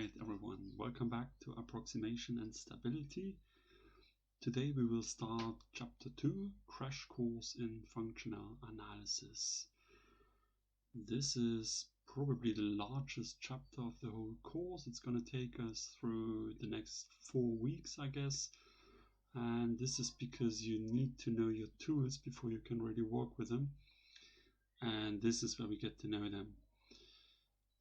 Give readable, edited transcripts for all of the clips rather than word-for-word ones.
Alright everyone, welcome back to Approximation and Stability. Today we will start Chapter 2, Crash Course in Functional Analysis. This is probably the largest chapter of the whole course. It's going to take us through the next 4 weeks, I guess. And this is because you need to know your tools before you can really work with them. And this is where we get to know them.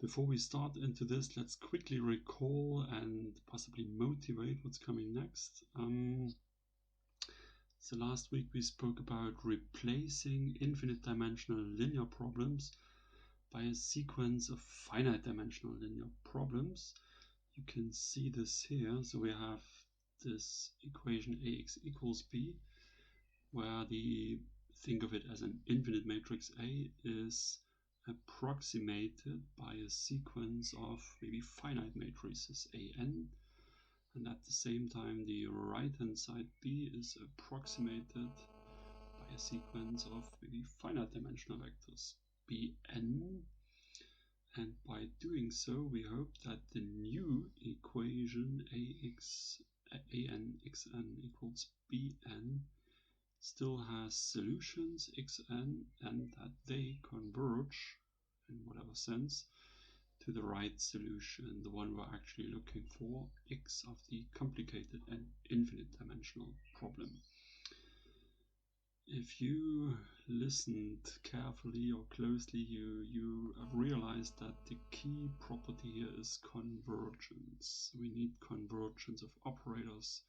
Before we start into this, let's quickly recall and possibly motivate what's coming next. So last week we spoke about replacing infinite dimensional linear problems by a sequence of finite dimensional linear problems. You can see this here. So we have this equation AX equals B, where think of it as an infinite matrix A is approximated by a sequence of maybe finite matrices AN, and at the same time the right hand side B is approximated by a sequence of maybe finite dimensional vectors Bn, and by doing so we hope that the new equation ANxn equals Bn still has solutions xn, and that they converge in whatever sense to the right solution, the one we're actually looking for, x of the complicated and infinite dimensional problem. If you listened carefully or closely, you have realized that the key property here is convergence. We need convergence of operators,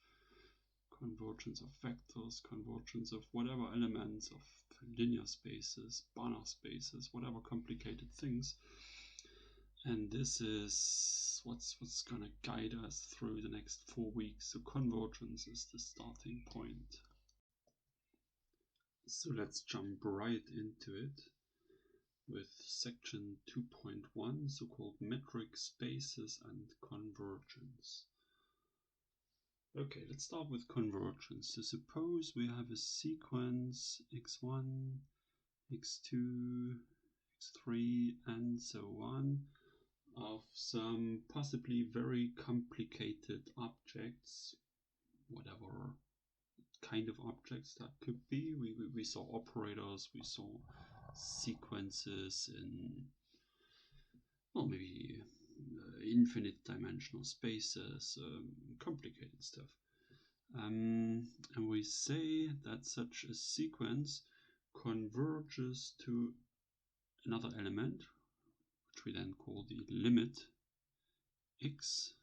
convergence of vectors, convergence of whatever elements of linear spaces, Banach spaces, whatever complicated things. And this is what's going to guide us through the next 4 weeks. So convergence is the starting point. So let's jump right into it with section 2.1, so-called metric spaces and convergence. Okay, let's start with convergence. So suppose we have a sequence x1, x2, x3, and so on of some possibly very complicated objects, whatever kind of objects that could be. We saw operators, we saw sequences in, well, maybe infinite dimensional spaces, complicated stuff. And we say that such a sequence converges to another element, which we then call the limit x.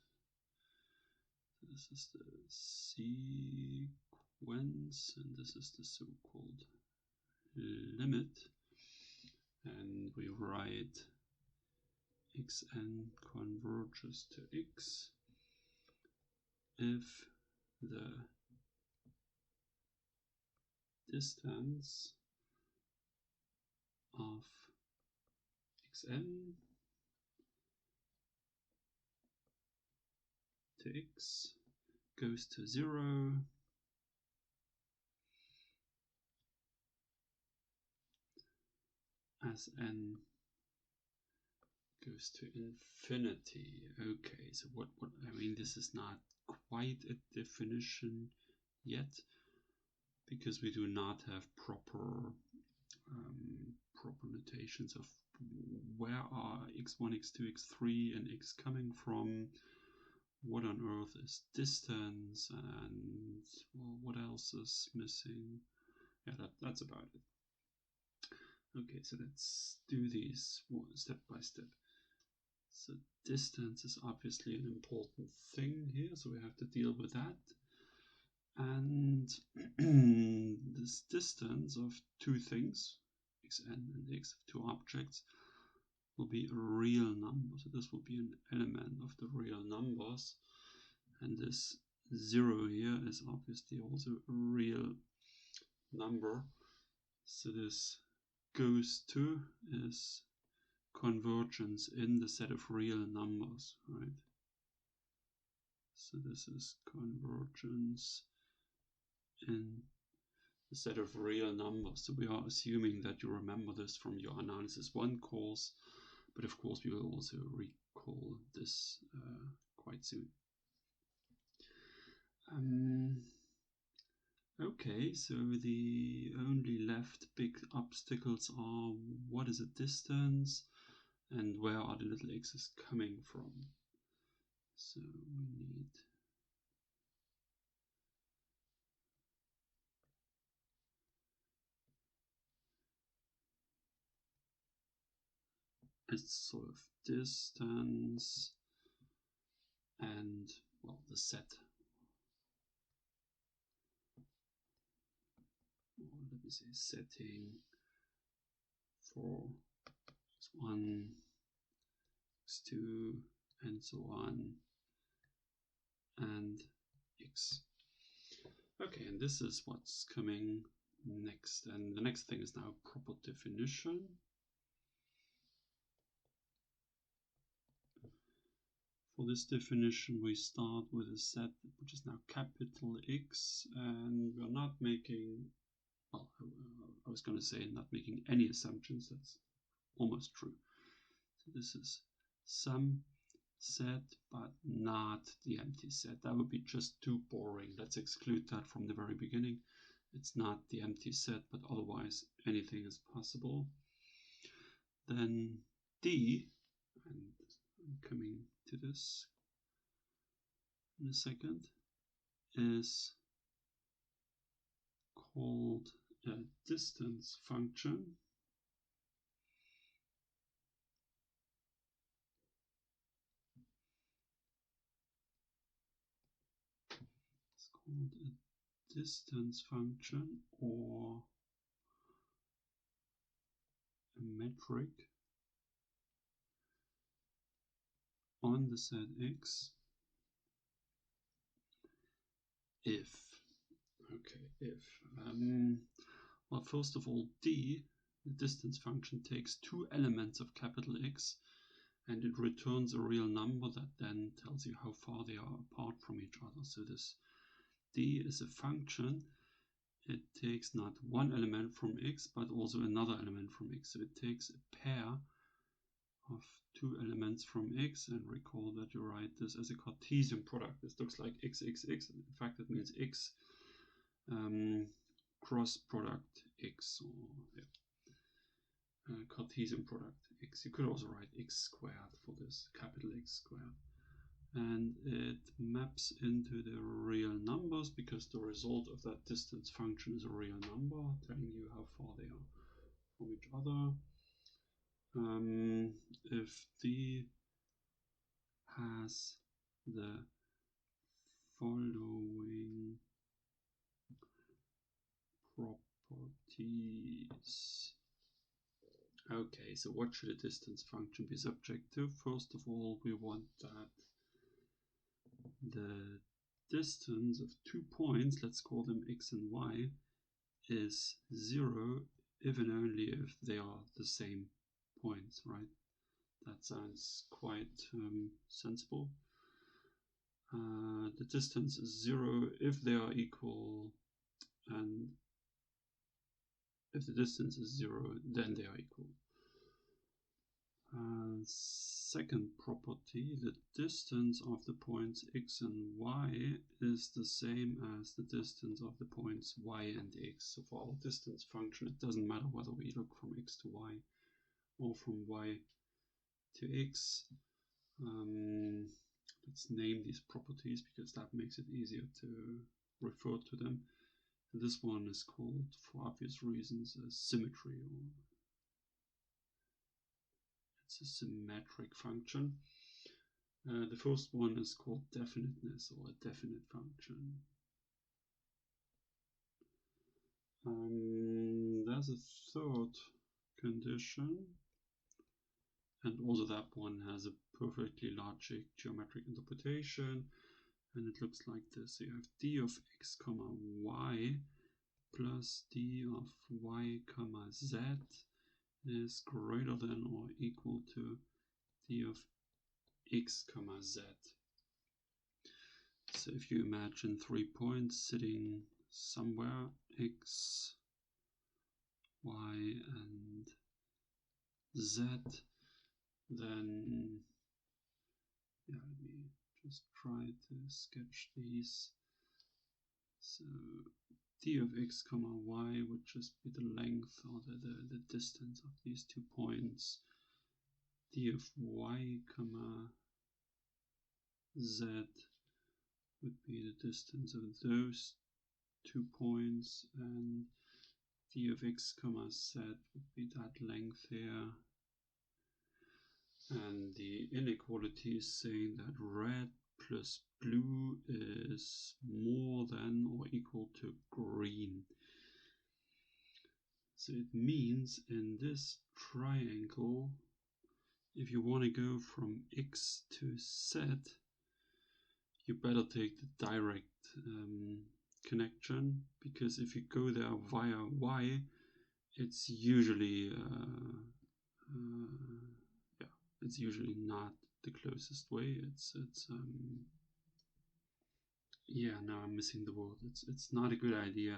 This is the sequence, and this is the so-called limit. And we write xn converges to x if the distance of xn to x goes to 0 as n goes to infinity. Okay, so what I mean, this is not quite a definition yet, because we do not have proper notations of where are x1, x2, x3 and x coming from, what on earth is distance, and well, what else is missing. Yeah, that's about it. Okay, so let's do these step by step. So distance is obviously an important thing here, so we have to deal with that. And this distance of two things, xn and x, of two objects, will be a real number. So this will be an element of the real numbers. And this 0 here is obviously also a real number. So this goes to is convergence in the set of real numbers, right? So this is convergence in the set of real numbers. So we are assuming that you remember this from your Analysis 1 course, but of course we will also recall this quite soon. Okay, so the only left big obstacles are what is a distance and where are the little x's coming from. So we need a sort of distance and, well, the set. Or let me say setting for x1, x2, and so on, and x. Okay, and this is what's coming next. And the next thing is now proper definition. For this definition, we start with a set which is now capital X, and we're not making, well, I was going to say not making any assumptions. That's almost true. So this is some set, but not the empty set. That would be just too boring. Let's exclude that from the very beginning. It's not the empty set, but otherwise anything is possible. Then D, and I'm coming to this in a second, is called a distance function. It's called a distance function or a metric on the set X if, well, first of all, D, the distance function, takes two elements of capital X and it returns a real number that then tells you how far they are apart from each other. So this D is a function. It takes not one element from X, but also another element from X. So it takes a pair of two elements from X, and recall that you write this as a Cartesian product. This looks like x. In fact, it means X cross product X, or Cartesian product X. You could also write X squared for this, capital X squared. And it maps into the real numbers because the result of that distance function is a real number telling you how far they are from each other. If D has the following properties. Okay, so what should a distance function be subject to? First of all, we want that the distance of 2 points, let's call them x and y, is 0 if and only if they are the same points, right? That sounds quite sensible. The distance is 0 if they are equal, and if the distance is 0, then they are equal. Second property, the distance of the points x and y is the same as the distance of the points y and x. So for our distance function, it doesn't matter whether we look from x to y or from y to x. Let's name these properties because that makes it easier to refer to them. And this one is called, for obvious reasons, a symmetry, or it's a symmetric function. The first one is called definiteness, or a definite function. There's a third condition, and also that one has a perfectly logic geometric interpretation, and it looks like this. So you have d of x comma y plus d of y comma z is greater than or equal to d of x comma z. So if you imagine 3 points sitting somewhere, x, y, and z, then yeah, let me just try to sketch these. So d of x comma y would just be the length or the distance of these 2 points. D of y comma z would be the distance of those 2 points, and d of x comma z would be that length here. And the inequality is saying that red plus blue is more than or equal to green. So it means in this triangle, if you want to go from x to z, you better take the direct connection, because if you go there via y, it's usually it's usually not the closest way. Yeah, now I'm missing the word. It's not a good idea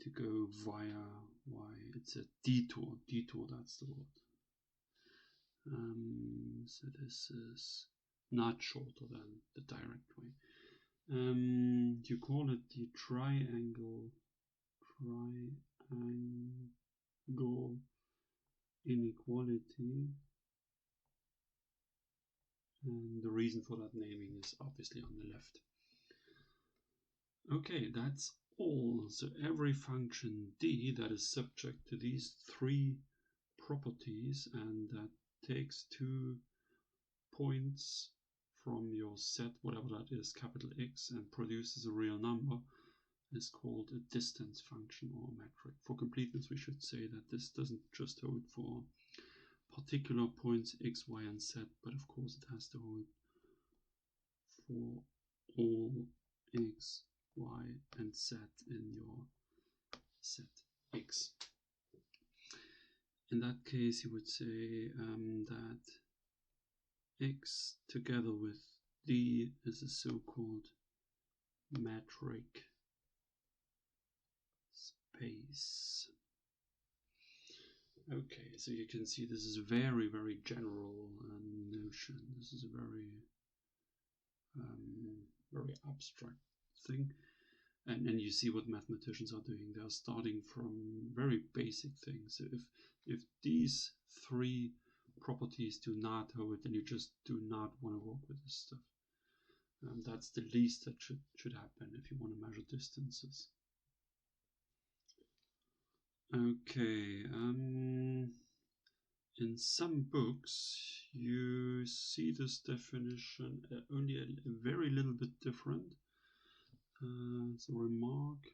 to go via y. It's a detour. Detour, that's the word. So this is not shorter than the direct way. You call it the triangle inequality, and the reason for that naming is obviously on the left. Okay, that's all. So every function d that is subject to these 3 properties and that takes 2 points from your set, whatever that is, capital X, and produces a real number, is called a distance function or metric. For completeness, we should say that this doesn't just hold for particular points x, y, and z, but of course it has to hold for all x, y, and z in your set x. In that case, you would say that x together with d is a so-called metric space. Okay, so you can see this is a very, very general notion. This is a very, very abstract thing. And you see what mathematicians are doing. They are starting from very basic things. So if these 3 properties do not hold, then you just do not want to work with this stuff. That's the least that should happen if you want to measure distances. Okay, in some books you see this definition only a very little bit different. It's a remark.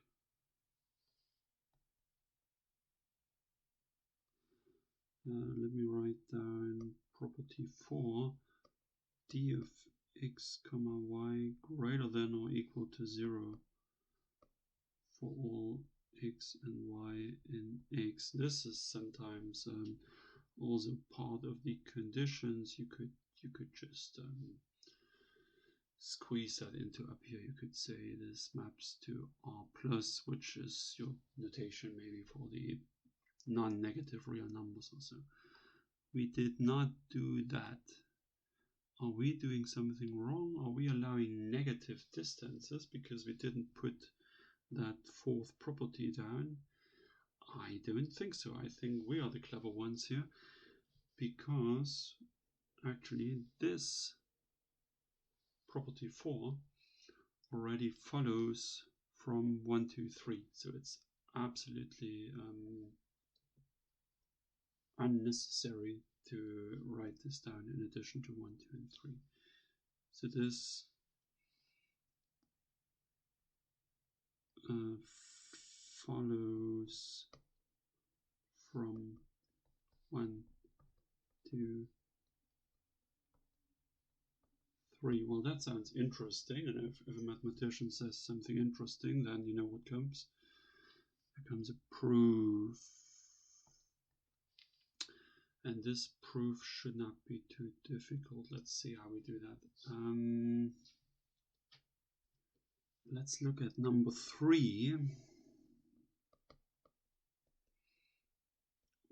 Let me write down property 4, d of x comma y greater than or equal to 0 for all x and y in x. This is sometimes also part of the conditions. You could just squeeze that into up here. You could say this maps to R plus, which is your notation maybe for the non-negative real numbers or so. We did not do that. Are we doing something wrong? Are we allowing negative distances because we didn't put that 4th property down? I don't think so. I think we are the clever ones here, because actually this property 4 already follows from 1, 2, 3. So it's absolutely unnecessary to write this down in addition to 1, 2, and 3. So this follows from 1, 2, 3. Well, that sounds interesting, and if a mathematician says something interesting, then you know what comes. There comes a proof. And this proof should not be too difficult. Let's see how we do that. Let's look at number 3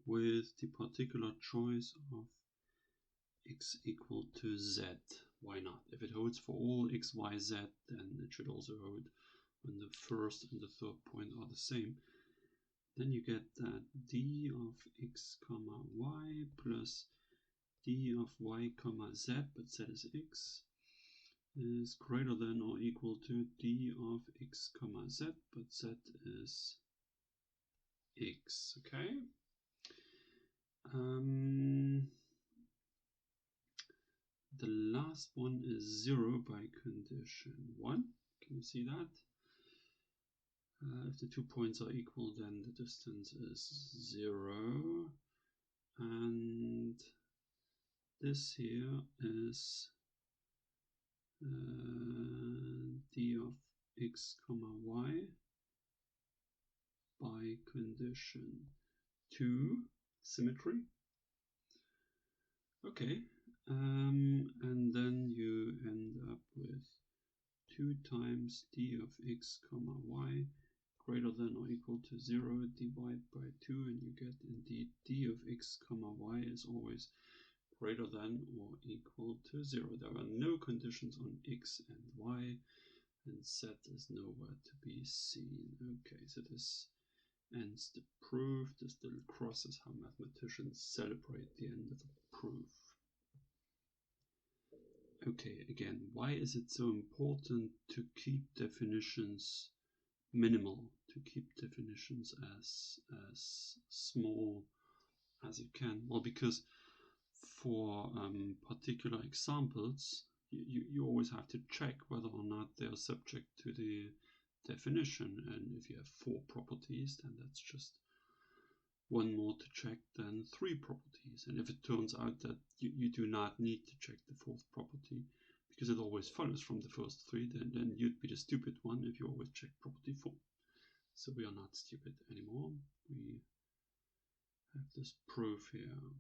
with the particular choice of x equal to z. Why not? If it holds for all x, y, z, then it should also hold when the first and the third point are the same. Then you get that d of x comma y plus d of y comma z, but z is x, is greater than or equal to d of x comma z, but z is x. Okay. The last one is 0 by condition 1. Can you see that? If the 2 points are equal, then the distance is 0. And this here is d of x comma y by condition 2, symmetry. Okay, and then you end up with 2 times d of x comma y greater than or equal to 0 divided by 2, and you get indeed d of x comma y is always greater than or equal to 0. There are no conditions on x and y, and z is nowhere to be seen. Okay, so this ends the proof. This little cross is how mathematicians celebrate the end of a proof. Okay, again, why is it so important to keep definitions minimal, to keep definitions as small as you can? Well, because for particular examples, you always have to check whether or not they are subject to the definition. And if you have 4 properties, then that's just one more to check than 3 properties. And if it turns out that you do not need to check the 4th property because it always follows from the first 3, then you'd be the stupid one if you always check property 4. So we are not stupid anymore. We have this proof here.